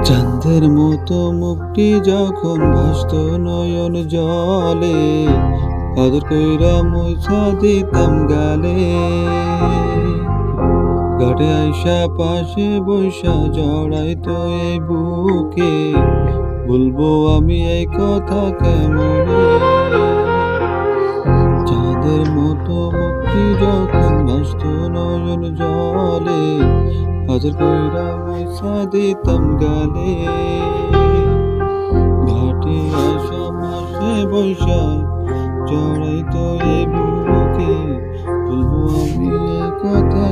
চাঁদের মতো মুক্তি যখন ভাসত নয়ন জলে, আদর কইরা মুছা দিতাম গালে। ঘাটে আইসা পাশে বৈশা জড়াইতো এই বুকে, বলবো আমি এই কথা কেমনে। চাঁদের মতো মুক্তি যখন ভাসত নয়ন জলে, আদর কইরা মুছা দিতাম গালে। ঘাটে আসা পাশে বৈশা জড়াইতো এই বুকে, বলবো আমি এই কথা